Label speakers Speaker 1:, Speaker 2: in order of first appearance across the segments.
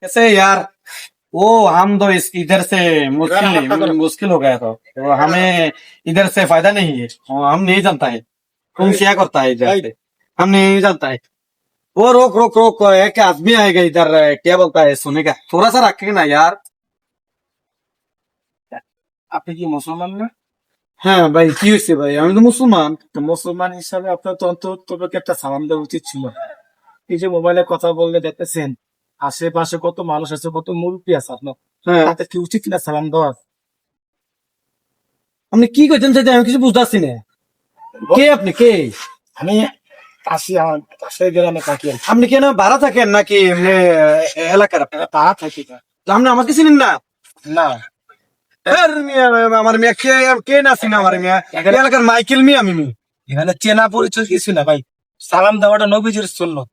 Speaker 1: कैसे यार। वो हम तो इस इधर से मुश्किल हो गया तो हमें इधर से फायदा नहीं है। हम नहीं जानता है कौन क्या करता है इधर से। हम नहीं जानता है। वो रोक रोक रोक, एक आदमी आएगा इधर, क्या बोलता है सुनेगा, थोड़ा सा रखेगा ना यार।
Speaker 2: আপনি কি মুসলমান না?
Speaker 1: হ্যাঁ ভাই, কি হয়েছে ভাই? আমি তো মুসলমান।
Speaker 2: তো মুসলমান হিসাবে আপনার তো অন্তত তোমাকে একটা সালাম দেওয়া উচিত ছিল। এই যে মোবাইলে কথা বললে দেখতেছেন আশেপাশে কত মানুষ আছে, কত মুরব্বী আছে আপনার,
Speaker 1: হ্যাঁ,
Speaker 2: তাতে কি উচিত না সালাম দেওয়া?
Speaker 1: আপনি কি করছেন সেটা আমি কিছু বুঝতে পারছি না। কে আপনি? কে
Speaker 2: আমি আসি আমার পাশের গ্রামে থাকি আর কি।
Speaker 1: আপনি? কেন ভাড়া থাকেন নাকি এমনি এলাকার?
Speaker 2: পাড়া থাকি না।
Speaker 1: আপনি আমাকে চিনেন না?
Speaker 2: না,
Speaker 1: আর মিয়া, আমার মিয়া কে? কে না চিনে আমার মিয়া? এই এলাকার মাইকেল মিয়া আমি।
Speaker 2: এখানে চেনা পরিচয় কিছু না ভাই। সালাম দেওয়াটা নবীজির সুন্নাত।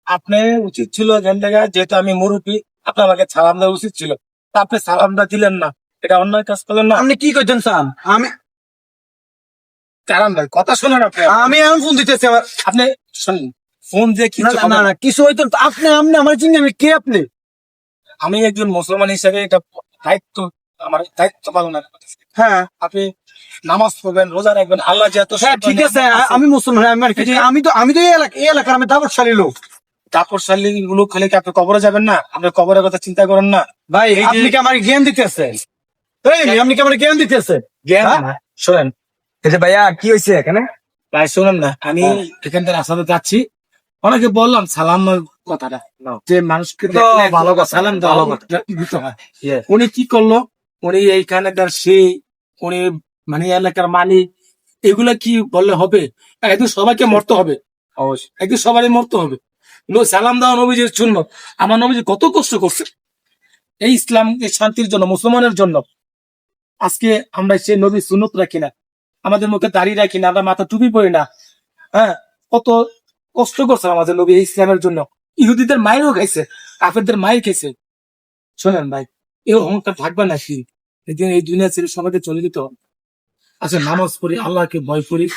Speaker 2: আপনি উচিত ছিল এখান থেকে, যেহেতু আমি মুরব্বী, আপনি আমাকে সালাম দেওয়া উচিত ছিল। তা আপনি সালামটা দিলেন না, এটা অন্যায় কাজ করলেন না।
Speaker 1: আপনি কি করছেন স্যার? আমি
Speaker 2: কারণ ভাই কথা শুনেন আপনি।
Speaker 1: আমি এখন ফোন দিতেছি আমার।
Speaker 2: আপনি শুনুন, ফোন দিয়ে
Speaker 1: না
Speaker 2: কিছু
Speaker 1: না
Speaker 2: হবে
Speaker 1: না
Speaker 2: না।
Speaker 1: না, কিছু হয়তো আপনি আপনি আমার চিনেন? আমি কে আপনি?
Speaker 2: আমি একজন মুসলমান হিসেবে এটা দায়িত্ব, আমার দায়িত্ব পালন করতেছি।
Speaker 1: হ্যাঁ
Speaker 2: আপনি নামাজ পড়বেন, রোজা রাখবেন, আল্লাহ যেহেতু
Speaker 1: হ্যাঁ ঠিক আছে, আমি মুসলমান। আমি তো এই এলাকার আমি দাবতশালী লোক।
Speaker 2: তাপরশালী লোক হলে কি আপনি কবরে যাবেন না? আপনি কবরের কথা চিন্তা করেন না?
Speaker 1: ভাই
Speaker 2: এই যে-
Speaker 1: আপনি কি আমার জ্ঞান দিতেছেন? আপনি কি আমার জ্ঞান দিতেছেন?
Speaker 2: জ্ঞান
Speaker 1: হ্যাঁ?
Speaker 2: না। শোনেন
Speaker 1: এই যে ভাইয়া কি হয়েছে এখানে?
Speaker 2: ভাই, শোনেন না, আমি এখান থেকে রাস্তাতে যাচ্ছি, অনেকে বললাম সালাম কথাটা, যে মানুষকে
Speaker 1: তো
Speaker 2: দেখলে
Speaker 1: ভালো কথা,
Speaker 2: সালাম
Speaker 1: ভালো
Speaker 2: ভালো
Speaker 1: কথা।
Speaker 2: দিতে হয়।
Speaker 1: Yes.
Speaker 2: উনি কি করলো? উনি এইখানকার সেই, উনি মানে এলাকার মালিক, এগুলা কি বললে হবে? একদিন সবাইকে মরতে হবে,
Speaker 1: অবশ্যই।
Speaker 2: একদিন সবারই মরতে হবে। সালাম দেওয়া নবীজির জন্য। আমার নবীজি কত কষ্ট করছে এই ইসলাম, এই শান্তির জন্য, মুসলমানের জন্য। আজকে আমরা সেই নবীর সুন্নত রাখি না, আমাদের মুখে দাঁড়িয়ে রাখি না, আমরা মাথা টুপি পরি না। হ্যাঁ, কত কষ্ট করছে আমাদের নবী এই ইসলামের জন্য। ইহুদিদের মায়েরও খাইছে, কাফেরদের মায়ের খাইছে। শোনেন ভাই, এই অহংকার থাকবে না কি? একদিন এই দুনিয়া ছেড়ে সবাইকে চলে যেতে হবে। আচ্ছা, নামাজ পড়ি, আল্লাহকে ভয় করি,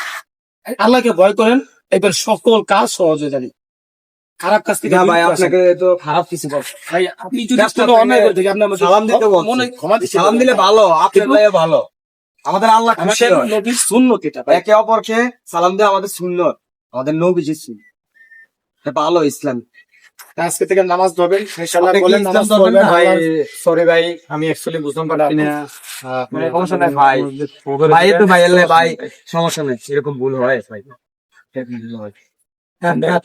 Speaker 2: আল্লাহকে ভয় করেন, এবার সকল কাজ সহজ হয়ে যাবে। খারাপ কাজ থেকে
Speaker 1: না ভাই,
Speaker 2: বিরত আসেন।
Speaker 1: আপনাকে তো খারাপ কিছু বল।
Speaker 2: ভাই, আপনি যদি
Speaker 1: ব্যস্ত
Speaker 2: কোনো অন্যায় করে থাকি, আপনি আমাকে
Speaker 1: সালাম দিতে বলছি।
Speaker 2: মনে ক্ষমা দিতে
Speaker 1: সালাম দিলে ভালো, আপনার ভাই ভালো। আমাদের আল্লাহ খুশি
Speaker 2: আমাদের
Speaker 1: হয়।
Speaker 2: নবীর সুন্নত এটা ভাই।
Speaker 1: একে অপরকে সালাম দেওয়া আমাদের সুন্নত, আমাদের নবীজির সুন্নত। এটা ভালো ইসলাম।
Speaker 2: আজকে থেকে নামাজ ধরবেন, ইনশাআল্লাহ
Speaker 1: আপনি কি
Speaker 2: বলেন
Speaker 1: ইসলাম
Speaker 2: নামাজ
Speaker 1: ধরবেন
Speaker 2: পড়বেন।
Speaker 1: না? ভাই
Speaker 2: আল্লাহর-
Speaker 1: সরি ভাই, আমি অ্যাকচুয়ালি বুঝতে পারছি না।
Speaker 3: সমস্যা নেই ভাই। ভাই তো ভাই এলে ভাই সমস্যা নেই, এরকম ভুল হয় ভাই।
Speaker 2: হ্যাঁ,